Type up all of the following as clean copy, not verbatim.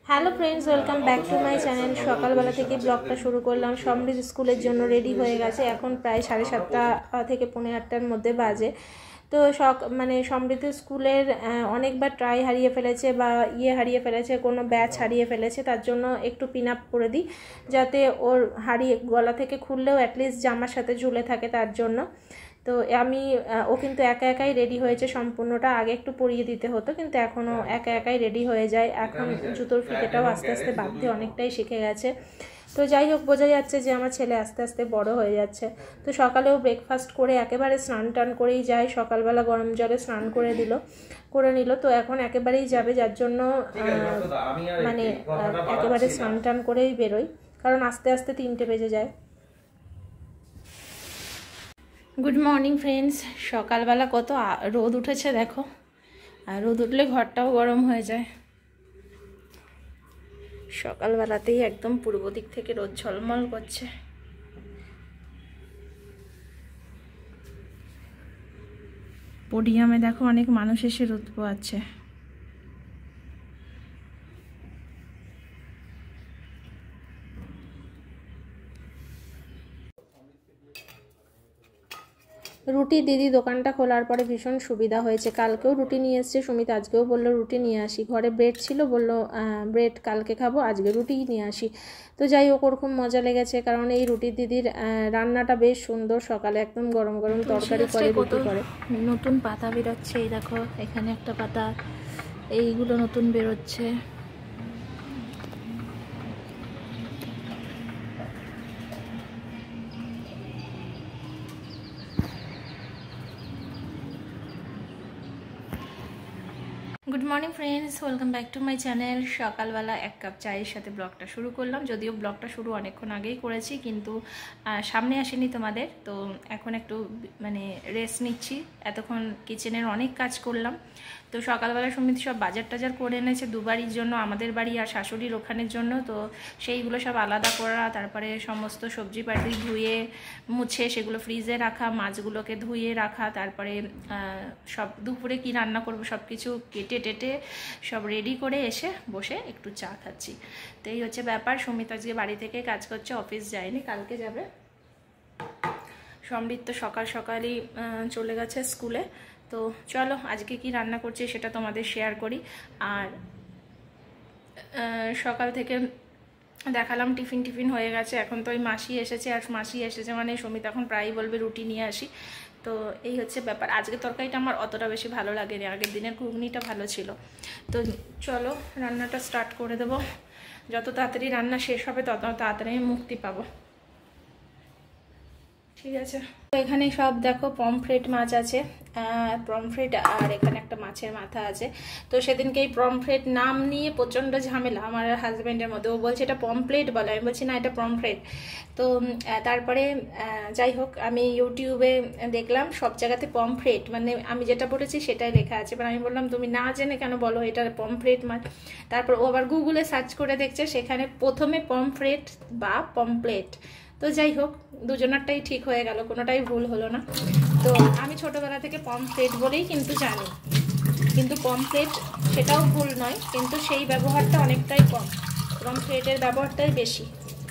Hello friends, welcome back to my channel. সকালবেলা থেকে ব্লগটা শুরু করলাম। সমৃদ্ধ স্কুলের জন্য রেডি হয়ে গেছে। এখন প্রায় 7:30 থেকে 7:45-র মধ্যে বাজে। তো সমৃদ্ধ স্কুলের অনেকবার ট্রাই হারিয়ে ফেলেছে বা হারিয়ে ফেলেছে, কোনো ব্যাচ হারিয়ে ফেলেছে। তার জন্য একটু পিন আপ করে দিই, যাতে ওর গলা থেকে খুললেও অ্যাটলিস্ট জামার সাথে ঝুলে থাকে, তার জন্য। তো ও কিন্তু একা একাই রেডি হয়েছে সম্পূর্ণটা। আগে একটু পরিয়ে দিতে হতো, কিন্তু এখনও একা একাই রেডি হয়ে যায়। এখন জুতোর ফিতেটাও আস্তে আস্তে বাঁধতে অনেকটাই শিখে গেছে। তো যাই হোক, বোঝা যাচ্ছে যে আমার ছেলে আস্তে আস্তে বড় হয়ে যাচ্ছে। তো সকালেও ব্রেকফাস্ট করে একেবারে স্নান টান করেই যায়। সকালবেলা গরম জলে স্নান করে নিল। তো এখন একেবারেই যাবে, যার জন্য একেবারে স্নান টান করেই বেরোয়, কারণ আস্তে আস্তে 3টে বেজে যায়। Good morning friends. সকালবেলা কত রোদ উঠেছে দেখো, আর রোদ উঠলে ঘরটাও গরম হয়ে যায়। সকালবেলাতেই একদম পূর্ব দিক থেকে রোদ ঝলমল করছে। পোডিয়ামে দেখো অনেক মানুষ এসে রোদ পোয়াচ্ছে। রুটি দিদি দোকানটা খোলার পরে ভীষণ সুবিধা হয়েছে। কালকেও রুটি নিয়ে এসছে সুমিত, আজকেও বললো রুটি নিয়ে আসি। ঘরে ব্রেড ছিল, বললো ব্রেড কালকে খাবো, আজকে রুটিই নিয়ে আসি। তো যাই হোক, ওর খুব মজা লেগেছে, কারণ এই রুটি দিদির রান্নাটা বেশ সুন্দর। সকালে একদম গরম গরম তরকারি করে, রুটি করে। নতুন পাতা বেরোচ্ছে, এই দেখো এখানে একটা পাতা, এইগুলো নতুন বেরোচ্ছে। Good morning friends, welcome back to my channel. সকালবেলা 1 কাপ চায়ের সাথে ব্লগটা শুরু করলাম। যদিও ব্লগটা শুরু অনেকক্ষণ আগেই করেছি, কিন্তু সামনে আসেনি তোমাদের। তো এখন একটু রেস্ট নিচ্ছি। এতক্ষণ কিচেনের অনেক কাজ করলাম। তো সকালবেলা সমিতি সব বাজার টাজার করে এনেছে, দুবারির জন্য, আমাদের বাড়ি আর শাশুড়ির ওখানের জন্য। তো সেইগুলো সব আলাদা করা, তারপরে সমস্ত সবজি পাতি ধুয়ে মুছে সেগুলো ফ্রিজে রাখা, মাছগুলোকে ধুয়ে রাখা, তারপরে সব দুপুরে কি রান্না করব সব কিছু কেটে টেটে সব রেডি করে এসে বসে একটু চা খাচ্ছি। তো এই হচ্ছে ব্যাপার। সুমিত আজকে বাড়ি থেকে কাজ করছে, অফিস যায়নি, কালকে যাবে। সমৃদ্ধ সকাল সকালই চলে গেছে স্কুলে। তো চলো আজকে কি রান্না করছি সেটা তোমাদের শেয়ার করি। আর সকাল থেকে দেখালাম টিফিন হয়ে গেছে। এখন তো ওই মাসি এসেছে, আর মাসি এসেছে মানে সুমিত এখন প্রায়ই বলবে রুটি নিয়ে আসি। তো এই হচ্ছে ব্যাপার। আজকে তরকারিটা আমার অতটা বেশি ভালো লাগেনি, আগের দিনের ঘুগনিটা ভালো ছিল। তো চলো রান্নাটা স্টার্ট করে দেবো। যত তাড়াতাড়ি রান্না শেষ হবে তত তাড়াতাড়ি মুক্তি পাবো। ঠিক আছে, তো এখানে সব দেখো পমফ্রেট মাছ আছে, পমফ্রেট, আর এখানে একটা মাছের মাথা আছে। তো সেদিনকে এই পমফ্রেট নাম নিয়ে প্রচণ্ড ঝামেলা আমার হাজব্যান্ডের মধ্যে। ও বলছে এটা পমফ্রেট বলে, আমি বলছি না এটা পমফ্রেট। তো তারপরে যাই হোক, আমি ইউটিউবে দেখলাম সব জায়গাতে পমফ্রেট, আমি যেটা বলেছি সেটাই লেখা আছে। এবার আমি বললাম তুমি না জেনে কেন বলো এটা পমফ্রেট মাছ। তারপর ও আবার গুগলে সার্চ করে দেখছে, সেখানে প্রথমে পমফ্রেট বা পমপ্লেট। তো যাই হোক, দুজনেরটাই ঠিক হয়ে গেল, কোনোটাই ভুল হলো না। তো আমি ছোটবেলা থেকে পমফ্রেট বলেই কিন্তু জানি, কিন্তু পমফ্রেট সেটাও ভুল নয়, কিন্তু সেই ব্যবহারটা অনেকটাই কম, পমফ্রেটের ব্যবহারটাই বেশি।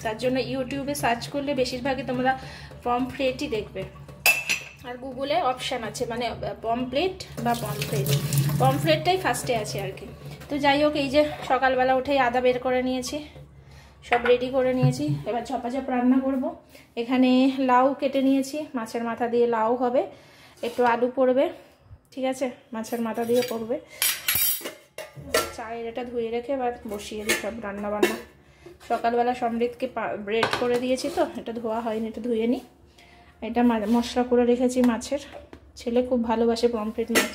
তার জন্য ইউটিউবে সার্চ করলে বেশিরভাগই তোমরা পমফ্রেটই দেখবে। আর গুগলে অপশান আছে পমপ্লেট বা পমফ্রেট, পমফ্রেটটাই ফার্স্টে আছে আর কি। তো যাই হোক, এই যে সকালবেলা উঠেই আদা বের করে নিয়েছি, সব রেডি করে নিয়েছি। এবার ঝপাঝপ রান্না করব। এখানে লাউ কেটে নিয়েছি, মাছের মাথা দিয়ে লাউ হবে, একটু আলু পড়বে, ঠিক আছে, মাছের মাথা দিয়ে পড়বে। চায়ের এটা ধুয়ে রেখে এবার বসিয়ে দিই সব রান্না বান্না। সকালবেলা সমৃদ্ধকে ব্রেড করে দিয়েছি, তো এটা ধোয়া হয়নি, এটা ধুয়ে নিই। এটা মশলা করে রেখেছি মাছের, ছেলে খুব ভালোবাসে পমফ্রেট মাছ।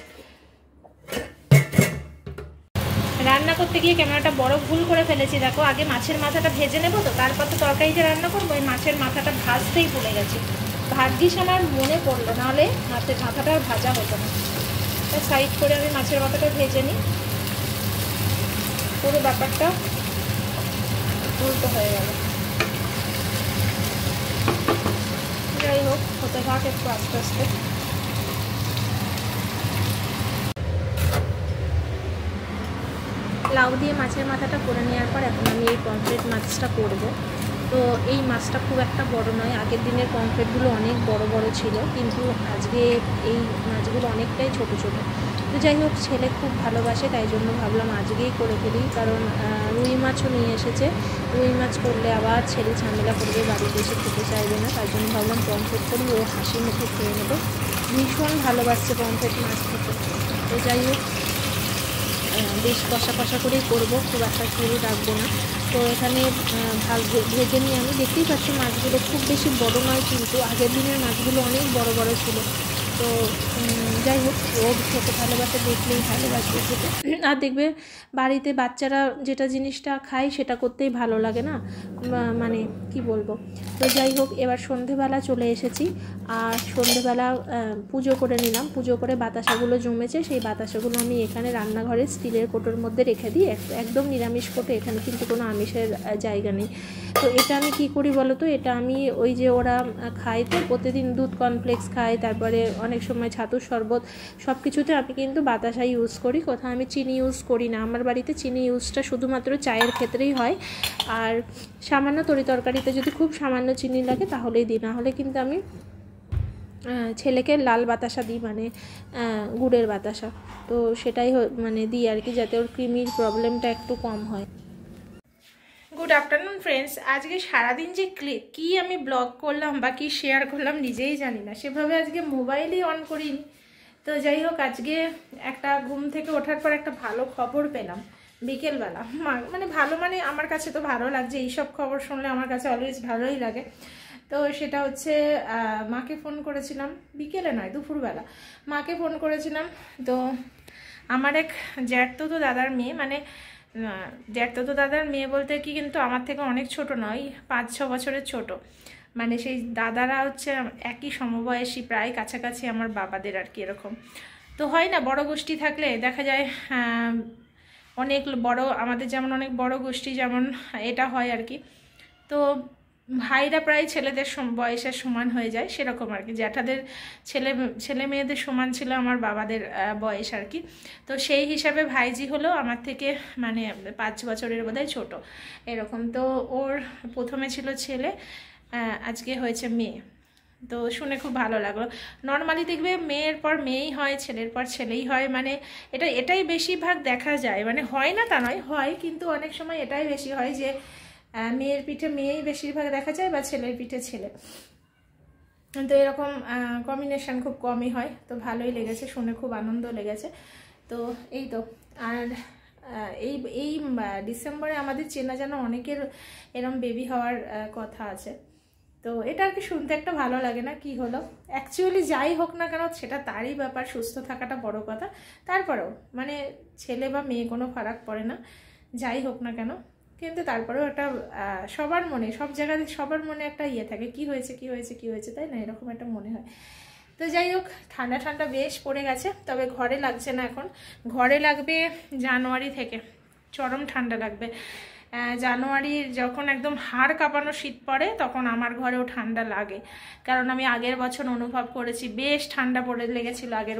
রান্না করতে গিয়ে ক্যামেরাটা বড় ভুল করে ফেলেছি, দেখো। আগে মাছের মাথাটা ভেজে নেবো, তো তারপর তো তরকারিতে রান্না করবো। ওই মাছের মাথাটা ভাজতেই ভুলে গেছি, ভাগ্যিস আমার মনে পড়লো, নাহলে মাছের মাথাটা আর ভাজা হতো না। সাইড করে আমি মাছের মাথাটা ভেজে নিই, পুরো ব্যাপারটা উল্টো হয়ে গেল। যাই হোক, হতে থাক একটু আস্তে আস্তে। লাউ দিয়ে মাছের মাথাটা করে নেওয়ার পর এখন আমি এই পমফ্রেট মাছটা করব। তো এই মাছটা খুব একটা বড় নয়, আগের দিনের পমফ্রেটগুলো অনেক বড় বড় ছিল, কিন্তু আজকে এই মাছগুলো অনেকটাই ছোট ছোট। তো যাই হোক, ছেলে খুব ভালোবাসে, তাই জন্য ভাবলাম আজকেই করে ফেলি, কারণ রুই মাছও নিয়ে এসেছে। রুই মাছ করলে আবার ছেলে ঝামেলা করবে, বাড়িতে এসে খেতে চাইবে না, তাই জন্য ভাবলাম পমফ্রেট করি, ও হাসি মুখে খেয়ে নেবে। ভীষণ ভালোবাসছে পমফ্রেট মাছ খেতে। তো যাই হোক, বেশ কষা কষা করেই করবো, খুব একটা ঝোল রাখবো না। তো এখানে ভেজে নিয়ে আমি দেখতেই পাচ্ছি মাছগুলো খুব বেশি বড় নয়, কিন্তু আগের দিনের মাছগুলো অনেক বড় বড় ছিল। তো যাই হোক, ও খেতে ভালোবাসে, দেখলেই ভালোবাসবে খেতে। আর দেখবে বাড়িতে বাচ্চারা যেটা জিনিসটা খায় সেটা করতেই ভালো লাগে না, মানে কি বলবো। তো যাই হোক, এবার সন্ধেবেলা চলে এসেছি, আর সন্ধেবেলা পুজো করে নিলাম। পুজো করে বাতাসাগুলো জমেছে, সেই বাতাসাগুলো আমি এখানে রান্নাঘরে স্টিলের কোটোর মধ্যে রেখে দিই, একদম নিরামিষ কোটো, এখানে কিন্তু কোনো আমিষের জায়গা নেই। তো এটা আমি কি করি বলো তো, এটা আমি ওই যে ওরা খায় তো প্রতিদিন দুধ কর্নফ্লেক্স খায়, তারপরে অনেক সময় ছাতুর শরবত, সব কিছুতে আমি কিন্তু বাতাসা ইউজ করি, কোথাও আমি চিনি ইউজ করি না। আমার বাড়িতে চিনি ইউজটা শুধুমাত্র চায়ের ক্ষেত্রেই হয়, আর সামান্য তরিতরকারিতে যদি খুব সামান্য চিনি লাগে তাহলেই দিই, না হলে কিন্তু আমি ছেলেকে লাল বাতাসা দিই, মানে গুড়ের বাতাসা। তো সেটাই মানে দিই আর কি, যাতে ওর ক্রিমির প্রবলেমটা একটু কম হয়। Good afternoon friends. আজকে সারাদিন যে কি আমি ব্লগ করলাম বা কি শেয়ার করলাম নিজেই জানি না, সেভাবে আজকে মোবাইলই অন করিনি। তো যাই হোক, আজকে একটা ঘুম থেকে ওঠার পর একটা ভালো খবর পেলাম বিকেলবেলা। মানে ভালো, মানে আমার কাছে তো ভালো লাগছে, এইসব খবর শুনলে আমার কাছে অলওয়েজ ভালোই লাগে। তো সেটা হচ্ছে, মাকে ফোন করেছিলাম, বিকেলে নয় দুপুরবেলা মাকে ফোন করেছিলাম। তো আমার এক জ্যাঠতো দাদার মেয়ে, মানে জ্যাঠতো দাদার মেয়ে বলতে কি, কিন্তু আমার থেকে অনেক ছোট নয়, 5-6 বছরের ছোট। মানে সেই দাদারা হচ্ছে একই সমবয়সী, প্রায় কাছাকাছি আমার বাবাদের আর কি, এরকম। তো হয় না, বড় গোষ্ঠী থাকলে দেখা যায় অনেক বড়, আমাদের যেমন অনেক বড় গোষ্ঠী যেমন এটা হয় আর কি। তো ভাইরা প্রায় ছেলেদের বয়সের সমান হয়ে যায়, সেরকম আর কি। জ্যাঠাদের ছেলে মেয়েদের সমান ছিল আমার বাবাদের বয়স আর কি। তো সেই হিসাবে ভাইজি হলো আমার থেকে মানে 5 বছরের বোধহয় ছোট এরকম। তো ওর প্রথমে ছিল ছেলে, আজকে হয়েছে মেয়ে। তো শুনে খুব ভালো লাগলো। নর্মালি দেখবে মেয়ের পর মেয়েই হয়, ছেলের পর ছেলেই হয়, মানে এটাই বেশিরভাগ দেখা যায়। মানে হয় না তা নয়, হয়, কিন্তু অনেক সময় এটাই বেশি হয় যে মেয়ের পিঠে মেয়েই বেশিরভাগ দেখা যায়, বা ছেলের পিঠে ছেলে। তো এরকম কম্বিনেশন খুব কমই হয়। তো ভালোই লেগেছে, শুনে খুব আনন্দ লেগেছে। তো এই তো। আর এই ডিসেম্বরে আমাদের চেনা জানা অনেকের এরম বেবি হওয়ার কথা আছে। তো এটা আর কি শুনতে একটা ভালো লাগে না, কি হলো অ্যাকচুয়ালি যাই হোক না কেন সেটা তারই ব্যাপার, সুস্থ থাকাটা বড় কথা। তারপরেও মানে ছেলে বা মেয়ে কোনো ফারাক পড়ে না, যাই হোক না কেন, কিন্তু তারপরেও একটা সবার মনে, সব জায়গায় সবার মনে একটা ইয়ে থাকে, কি হয়েছে কি হয়েছে কি হয়েছে, তাই না, এরকম একটা মনে হয়। তো যাই হোক, ঠান্ডা ঠান্ডা বেশ পড়ে গেছে, তবে ঘরে লাগছে না এখন, ঘরে লাগবে জানুয়ারি থেকে, চরম ঠান্ডা লাগবে। জানুয়ারির যখন একদম হাড় কাঁপানো শীত পড়ে তখন আমার ঘরেও ঠান্ডা লাগে, কারণ আমি আগের বছর অনুভব করেছি বেশ ঠান্ডা পড়ে লেগেছিল আগের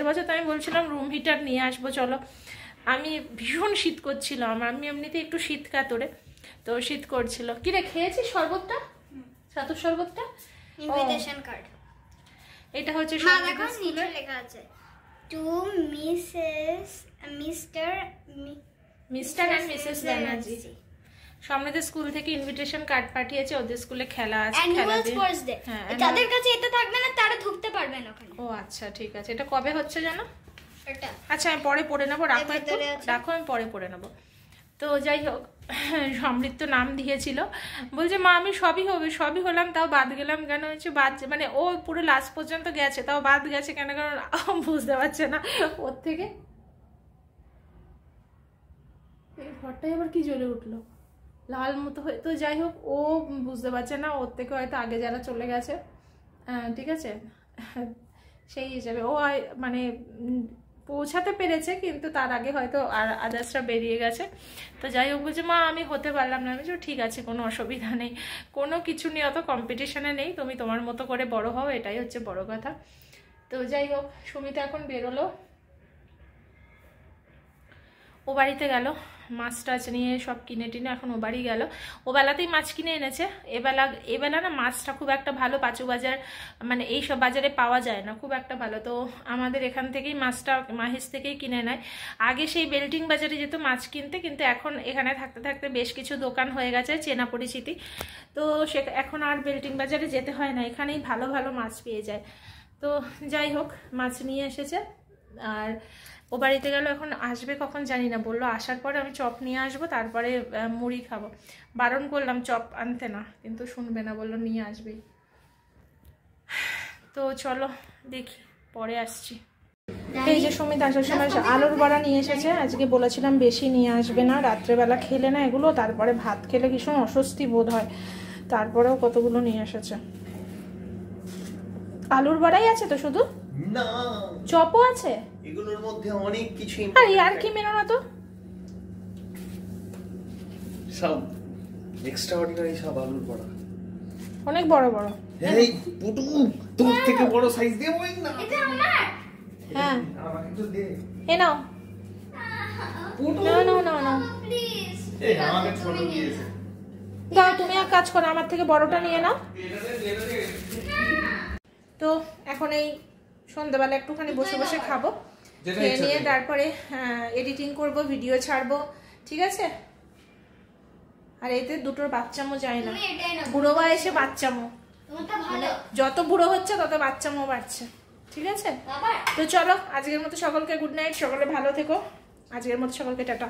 বছর তো আমি বলছিলাম রুম হিটার নিয়ে আসবো চলো, আমি ভীষণ শীত করছিল আমার, আমি এমনিতে একটু শীত কাতরে, তো শীত করছিল। কি রে, খেয়েছিস শরবতটা, ছাতুর শরবতটা? ইনভিটেশন কার্ড, এটা হচ্ছে নিচে লেখা আছে to mister and missus Banerjee. সামনেদের স্কুল থেকে ইনভিটেশন কার্ড পাঠিয়েছে, ওদের স্কুলে খেলা আছে, খেলা দিয়ে যাদের কাছে এটা থাকবে না তারা ঢুকতে পারবে না ওখানে। ও আচ্ছা, ঠিক আছে। এটা কবে হচ্ছে জানো? এটা আচ্ছা, আমি পরে পড়ে নেবো, রাখো আমি পরে পড়ে নেবো। তো যাই হোক, সমৃদ্ধ নাম দিয়েছিল, বলছে মা আমি সবই হলাম, তাও বাদ গেলাম কেন, হচ্ছে বাদ, মানে ও পুরো লাস্ট পর্যন্ত গেছে তাও বাদ গেছে কেন, কারণ বুঝতে পারছে না ওর থেকে। এই ঘরটাই আবার কি জ্বলে উঠলো লাল মতো হয়ে। তো যাই হোক, ও বুঝতে পারছে না, ওর থেকে হয়তো আগে যারা চলে গেছে, ঠিক আছে, সেই হিসাবে ও মানে পৌঁছাতে পেরেছে, কিন্তু তার আগে হয়তো আর আদার্সরা বেরিয়ে গেছে। তো যাই হোক, বলছে মা আমি হতে পারলাম না। আমি বলছি ঠিক আছে, কোনো অসুবিধা নেই, কোনো কিছু নিয়ে অত কম্পিটিশনে নেই, তুমি তোমার মতো করে বড় হও, এটাই হচ্ছে বড় কথা। তো যাই হোক, সুমিতা এখন বেরোলো, ও বাড়িতে গেল, মাছ টাছ নিয়ে সব কিনে টিনে এখন ও বাড়ি গেল। ও বেলাতেই মাছ কিনে এনেছে। এবেলা না মাছটা খুব একটা ভালো পাঁচু বাজার মানে এই সব বাজারে পাওয়া যায় না খুব একটা ভালো, তো আমাদের এখান থেকেই মাছটা মাহেশ থেকেই কিনে নেয়। আগে সেই বেল্টিং বাজারে যেত মাছ কিনতে, কিন্তু এখন এখানে থাকতে থাকতে বেশ কিছু দোকান হয়ে গেছে চেনা পরিচিতি, তো সে এখন আর বেল্টিং বাজারে যেতে হয় না, এখানেই ভালো ভালো মাছ পেয়ে যায়। তো যাই হোক মাছ নিয়ে এসেছে আর ও বাড়িতে গেল, এখন আসবে কখন জানি না, বললো আসার পরে আমি চপ নিয়ে আসবো তারপরে মুড়ি খাবো। বারণ করলাম চপ আনতে না, কিন্তু শুনবে না, বললো নিয়ে আসবেই। তো চলো দেখি পরে আসছি। এই যে সুমিত আসার সময় আলুর বড়া নিয়ে এসেছে, আজকে বলেছিলাম বেশি নিয়ে আসবে না, রাত্রেবেলা খেলে না এগুলো, তারপরে ভাত খেলে ভীষণ অস্বস্তি বোধ হয়, তারপরেও কতগুলো নিয়ে এসেছে। আলুর বড়াই আছে তো শুধু? না, চপও আছে এগুলোর মধ্যে অনেক কিছু। আর কি মেনো না তো, সব এক্সট্রা অর্ডিনারি সব আলুর বড়া, অনেক বড় বড়। এই পুটু তোর থেকে বড় সাইজ দেব না। এটা আমার। হ্যাঁ আমাকে তো দে। এ নাও। পুটু না প্লিজ এই আমাকে ছোট দিয়েছে। দাও তুমি এক কাজ করো, আমার থেকে বড়টা নিয়ে নাও। তো এখন এই সন্ধ্যাবেলা একটুখানি বসে বসে খাবো, খেয়ে নিয়ে তারপরে এডিটিং করব, ভিডিও ছাড়বো, ঠিক আছে? আর এতে দুটোর বাচ্চামো যায় না, বুড়ো বয়সে বাচ্চামো, মানে যত বুড়ো হচ্ছে তত বাচ্চামো বাড়ছে, ঠিক আছে? তো চলো আজকের মতো সকলকে গুড নাইট, সকলে ভালো থেকো, আজকের মতো সকলকে টাটা।